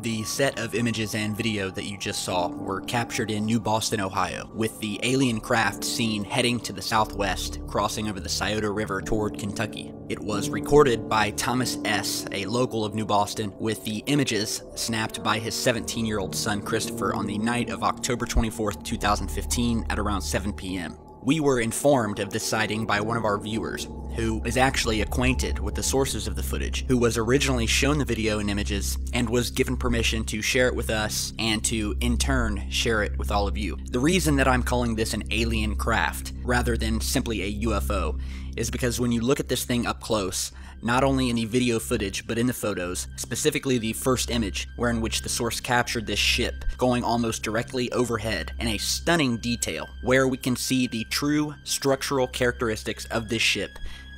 The set of images and video that you just saw were captured in New Boston, Ohio, with the alien craft seen heading to the southwest, crossing over the Scioto River toward Kentucky. It was recorded by Thomas S., a local of New Boston, with the images snapped by his 17-year-old son Christopher on the night of October 24th, 2015 at around 7 p.m. We were informed of this sighting by one of our viewers, who is actually acquainted with the sources of the footage, who was originally shown the video and images, and was given permission to share it with us, and to, in turn, share it with all of you. The reason that I'm calling this an alien craft, rather than simply a UFO, is because when you look at this thing up close, not only in the video footage, but in the photos, specifically the first image, wherein which the source captured this ship going almost directly overhead, in a stunning detail, where we can see the true structural characteristics of this ship.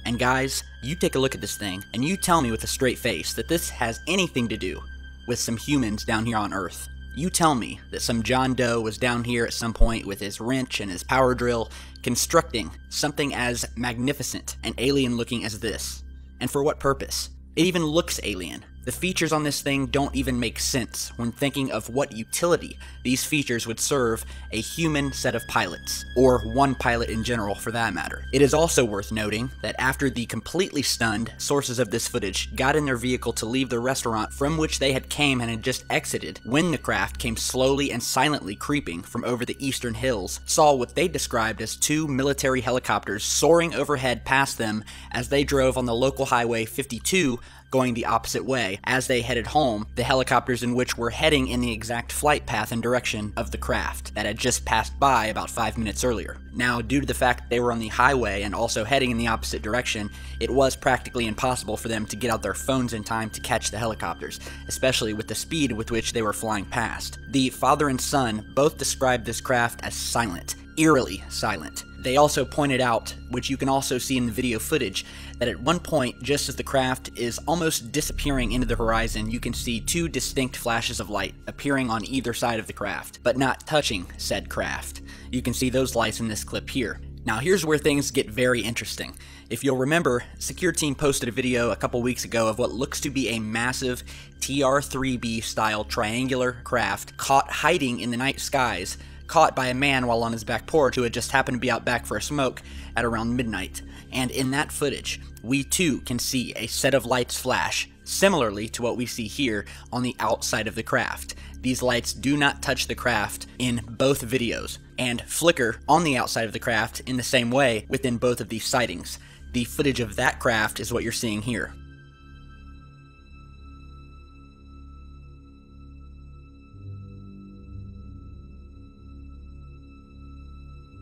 And guys, you take a look at this thing, and you tell me with a straight face that this has anything to do with some humans down here on Earth. You tell me that some John Doe was down here at some point with his wrench and his power drill, constructing something as magnificent and alien-looking as this. And for what purpose? It even looks alien. The features on this thing don't even make sense when thinking of what utility these features would serve a human set of pilots, or one pilot in general for that matter. It is also worth noting that after the completely stunned sources of this footage got in their vehicle to leave the restaurant from which they had came and had just exited, when the craft came slowly and silently creeping from over the eastern hills, saw what they described as two military helicopters soaring overhead past them as they drove on the local highway 52 going the opposite way. As they headed home, the helicopters in which were heading in the exact flight path and direction of the craft that had just passed by about 5 minutes earlier. Now, due to the fact that they were on the highway and also heading in the opposite direction, it was practically impossible for them to get out their phones in time to catch the helicopters, especially with the speed with which they were flying past. The father and son both described this craft as silent, eerily silent. They also pointed out, which you can also see in the video footage, that at one point, just as the craft is almost disappearing into the horizon, you can see two distinct flashes of light appearing on either side of the craft, but not touching said craft. You can see those lights in this clip here. Now here's where things get very interesting. If you'll remember, Secure Team posted a video a couple weeks ago of what looks to be a massive TR-3B style triangular craft caught hiding in the night skies, caught by a man while on his back porch who had just happened to be out back for a smoke at around midnight. And in that footage, we too can see a set of lights flash, similarly to what we see here on the outside of the craft. These lights do not touch the craft in both videos, and flicker on the outside of the craft in the same way within both of these sightings. The footage of that craft is what you're seeing here.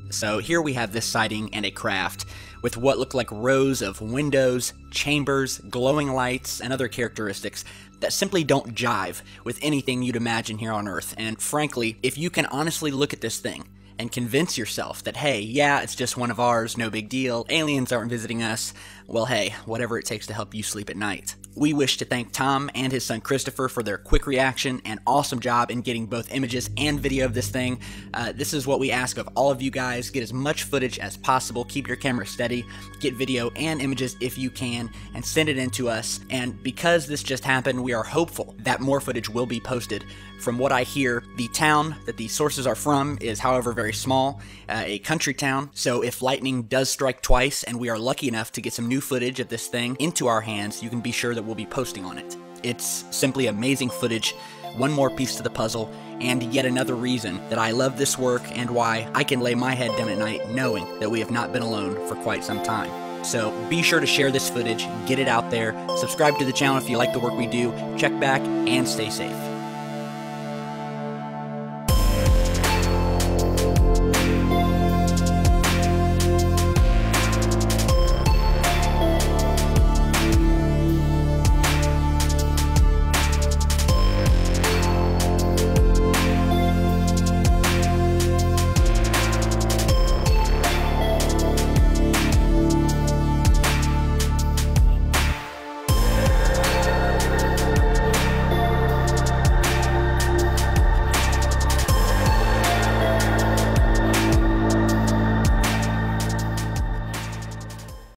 So here we have this sighting and a craft with what look like rows of windows, chambers, glowing lights, and other characteristics that simply don't jive with anything you'd imagine here on Earth. And frankly, if you can honestly look at this thing and convince yourself that, hey, yeah, it's just one of ours, no big deal, aliens aren't visiting us, well, hey, whatever it takes to help you sleep at night. We wish to thank Tom and his son Christopher for their quick reaction and awesome job in getting both images and video of this thing. This is what we ask of all of you guys. Get as much footage as possible. Keep your camera steady. Get video and images if you can, and send it in to us. And because this just happened, we are hopeful that more footage will be posted. From what I hear, the town that the sources are from is, however, very small, a country town. So if lightning does strike twice and we are lucky enough to get some new footage of this thing into our hands, you can be sure that we'll be posting on it. It's simply amazing footage, one more piece to the puzzle, and yet another reason that I love this work and why I can lay my head down at night knowing that we have not been alone for quite some time. So be sure to share this footage, get it out there, subscribe to the channel if you like the work we do, check back, and stay safe.